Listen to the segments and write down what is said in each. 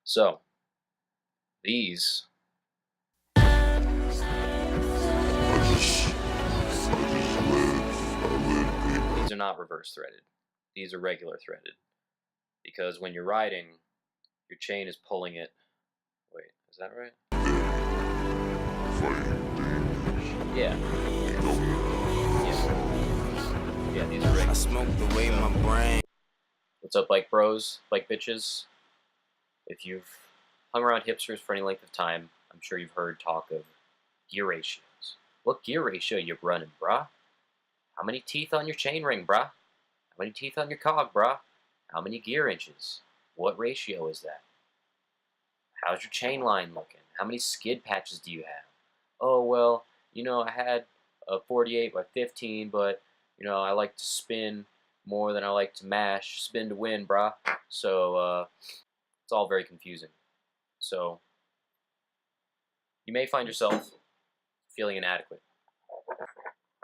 So these these are not reverse threaded. These are regular threaded because when you're riding, your chain is pulling it. Wait, is that right? Yeah. Yeah, these are regular. I smoked away my brain. What's up, bike bros, bike bitches? If you've hung around hipsters for any length of time, I'm sure you've heard talk of gear ratios. What gear ratio you running, brah? How many teeth on your chain ring, brah? How many teeth on your cog, brah? How many gear inches? What ratio is that? How's your chain line looking? How many skid patches do you have? Oh, well, I had a 48 by 15, but, I like to spin more than I like to mash. Spin to win, brah. So, it's all very confusing. So, you may find yourself feeling inadequate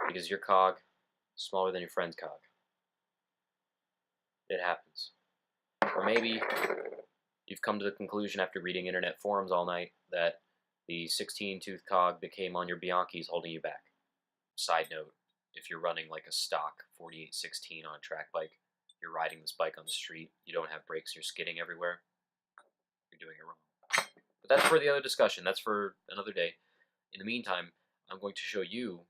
because your cog is smaller than your friend's cog. It happens. Or maybe you've come to the conclusion after reading internet forums all night that the 16-tooth cog that came on your Bianchi is holding you back. Side note, if you're running like a stock 4816 on a track bike, you're riding this bike on the street, you don't have brakes, you're skidding everywhere, you're doing it wrong. But that's for the other discussion. That's for another day. In the meantime, I'm going to show you,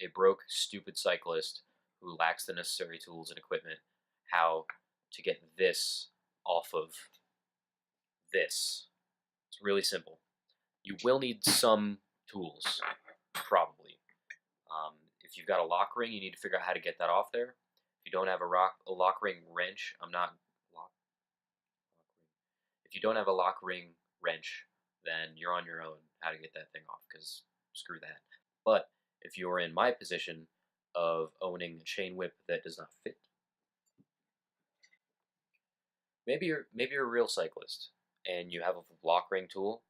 a broke, stupid cyclist who lacks the necessary tools and equipment, how to get this off of this. It's really simple. You will need some tools, probably. If you've got a lock ring, you need to figure out how to get that off there. If you don't have a lock ring wrench, If you don't have a lock ring wrench, then you're on your own how to get that thing off, because screw that. But if you're in my position of owning a chain whip that does not fit, maybe you're a real cyclist and you have a lock ring tool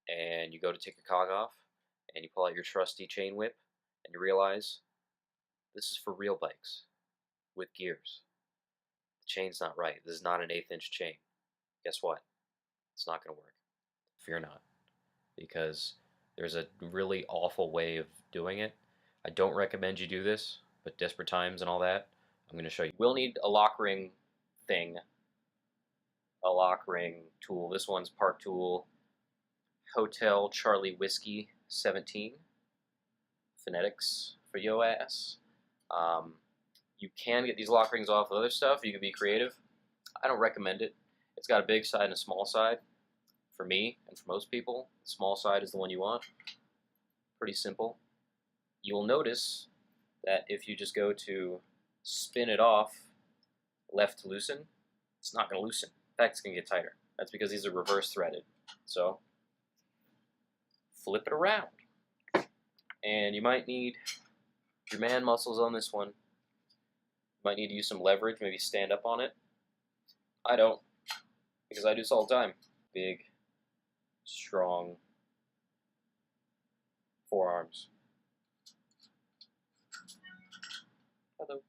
and you go to take your cog off and you pull out your trusty chain whip and you realize this is for real bikes with gears. The chain's not right. This is not an 1/8 inch chain. Guess what? It's not going to work. Fear not, because there's a really awful way of doing it. I don't recommend you do this, but desperate times and all that, I'm going to show you. We'll need a lock ring thing, a lock ring tool. This one's Park Tool Hotel Charlie Whiskey 17. Phonetics for yo ass. You can get these lock rings off with other stuff. You can be creative. I don't recommend it. It's got a big side and a small side. For me, and for most people, the small side is the one you want. Pretty simple. You'll notice that if you just go to spin it off left to loosen, it's not going to loosen. In fact, it's going to get tighter. That's because these are reverse threaded. So, flip it around. And you might need your man muscles on this one. You might need to use some leverage, maybe stand up on it. I don't, because I do this all the time. Big, strong forearms. Hello.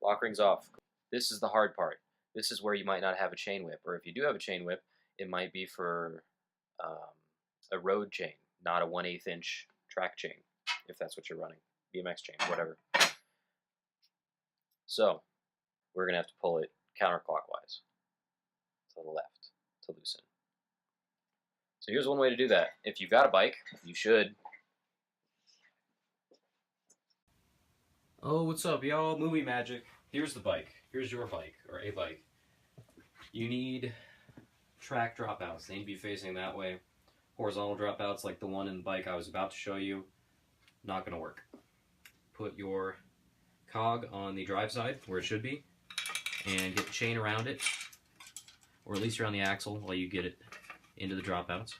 Lock rings off. This is the hard part. This is where you might not have a chain whip, or if you do have a chain whip, it might be for a road chain, not a 1/8 inch track chain, if that's what you're running. BMX chain, whatever. So, we're going to have to pull it counterclockwise to the left to loosen. So here's one way to do that. If you've got a bike, you should. Oh, what's up, y'all? Movie magic. Here's the bike. Here's your bike, or a bike. You need track dropouts. They need to be facing that way. Horizontal dropouts like the one in the bike I was about to show you, not going to work. Put your cog on the drive side, where it should be, and get the chain around it, or at least around the axle while you get it into the dropouts.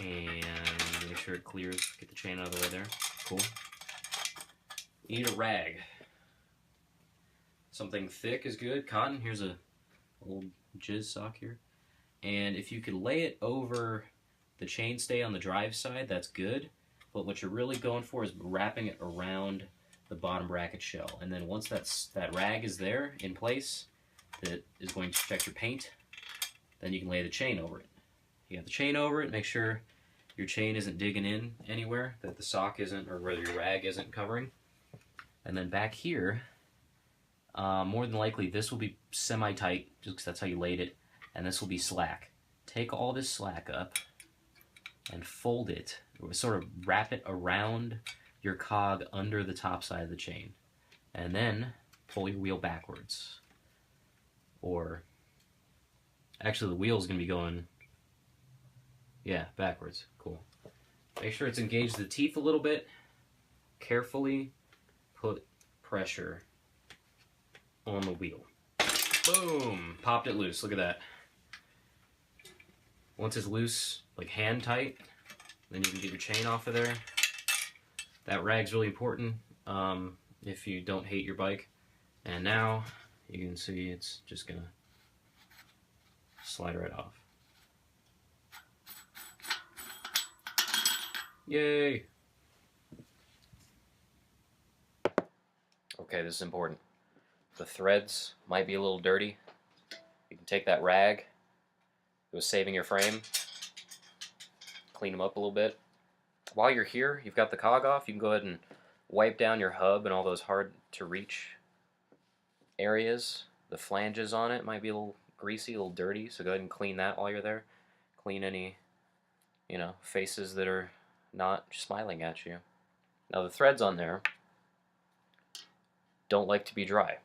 And make sure it clears. Get the chain out of the way there. Cool. You need a rag. Something thick is good. Cotton. Here's a old jizz sock here. And if you could lay it over the chainstay on the drive side, that's good. But what you're really going for is wrapping it around the bottom bracket shell. And then once that rag is there in place, that is going to protect your paint. Then you can lay the chain over it. You have the chain over it, make sure your chain isn't digging in anywhere, that the sock isn't, or where your rag isn't covering. And then back here, more than likely this will be semi-tight, just because that's how you laid it, and this will be slack. Take all this slack up and fold it, or sort of wrap it around your cog under the top side of the chain. And then pull your wheel backwards. Or, actually the wheel's going to be going, yeah, backwards. Cool. Make sure it's engaged the teeth a little bit. Carefully put pressure on the wheel. Boom! Popped it loose. Look at that. Once it's loose, like hand tight, then you can get your chain off of there. That rag's really important if you don't hate your bike. And now you can see it's just gonna slide right off. Yay! Okay, this is important. The threads might be a little dirty. You can take that rag that was saving your frame, clean them up a little bit. While you're here, you've got the cog off, you can go ahead and wipe down your hub and all those hard to reach areas. The flanges on it might be a little greasy, a little dirty, so go ahead and clean that while you're there. Clean any, faces that are not smiling at you. Now the threads on there don't like to be dry.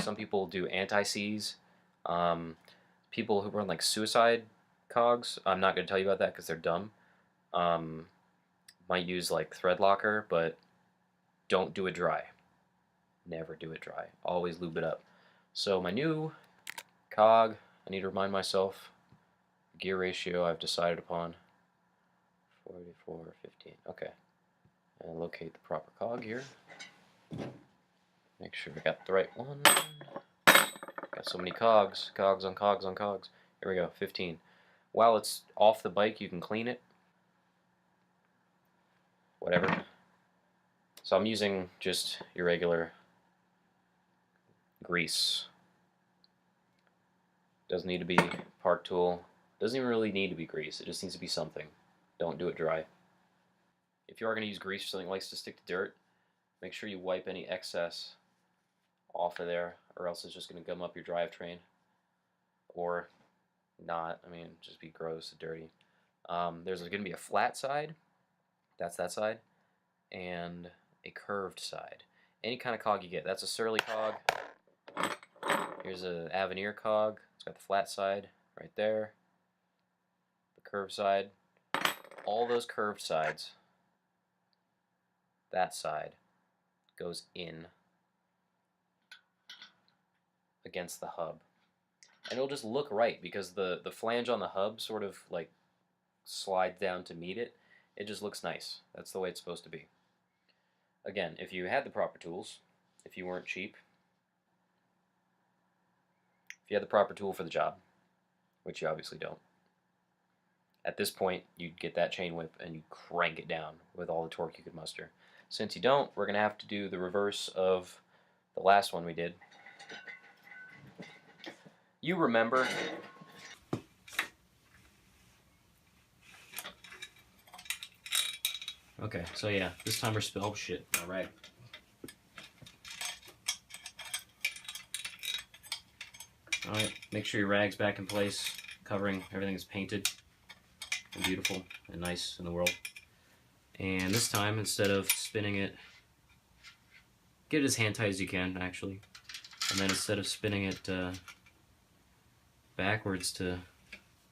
Some people do anti-seize. People who run like suicide cogs, I'm not going to tell you about that because they're dumb. Might use like thread locker, but don't do it dry. Never do it dry. Always lube it up. So my new cog, I need to remind myself, gear ratio I've decided upon. 44:15. Okay. And locate the proper cog here. Make sure I got the right one. Got so many cogs. Cogs on cogs on cogs. Here we go, 15. While it's off the bike, you can clean it. Whatever. So I'm using just your regular grease. Doesn't need to be park tool. Doesn't even really need to be grease. It just needs to be something. Don't do it dry. If you are going to use grease for something that likes to stick to dirt, make sure you wipe any excess off of there, or else it's just going to gum up your drivetrain. Or not. I mean, just be gross and dirty. There's going to be a flat side. That's that side. And a curved side. Any kind of cog you get. That's a Surly cog. Here's an Avenir cog. It's got the flat side right there. The curved side. All those curved sides, that side, goes in against the hub. And it'll just look right because the flange on the hub sort of like slides down to meet it. It just looks nice. That's the way it's supposed to be. Again, if you had the proper tools, if you weren't cheap, if you had the proper tool for the job, which you obviously don't, at this point, you'd get that chain whip and you'd crank it down with all the torque you could muster. Since you don't, we're going to have to do the reverse of the last one we did. You remember. Okay, so yeah, this time we're oh shit, my rag. Alright, make sure your rag's back in place, covering everything is painted and beautiful and nice in the world. And this time, instead of spinning it, get it as hand tight as you can, actually. And then instead of spinning it backwards to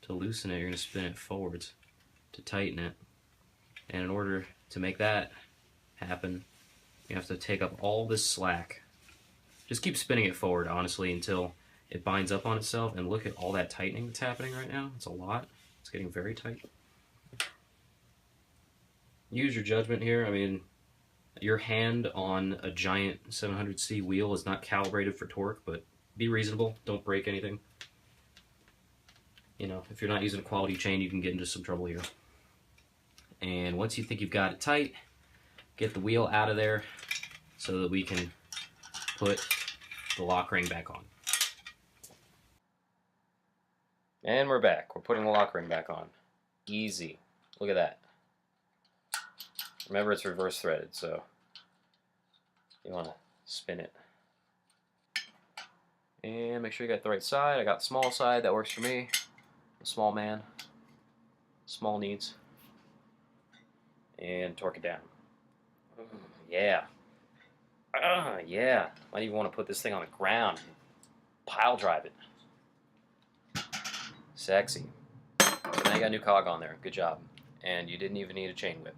loosen it, you're going to spin it forwards to tighten it. And in order to make that happen, you have to take up all this slack. Just keep spinning it forward, honestly, until it binds up on itself. And look at all that tightening that's happening right now. It's a lot. It's getting very tight. Use your judgment here. I mean, your hand on a giant 700C wheel is not calibrated for torque, but be reasonable. Don't break anything. You know, if you're not using a quality chain, you can get into some trouble here. And once you think you've got it tight, get the wheel out of there so that we can put the lock ring back on. And we're back. We're putting the lock ring back on. Easy. Look at that. Remember, it's reverse threaded, so you want to spin it. And make sure you got the right side. I got the small side. That works for me. The small man. Small needs. And torque it down. Yeah. Yeah. Might even want to put this thing on the ground. Pile drive it. Sexy. So now you got a new cog on there. Good job. And you didn't even need a chain whip.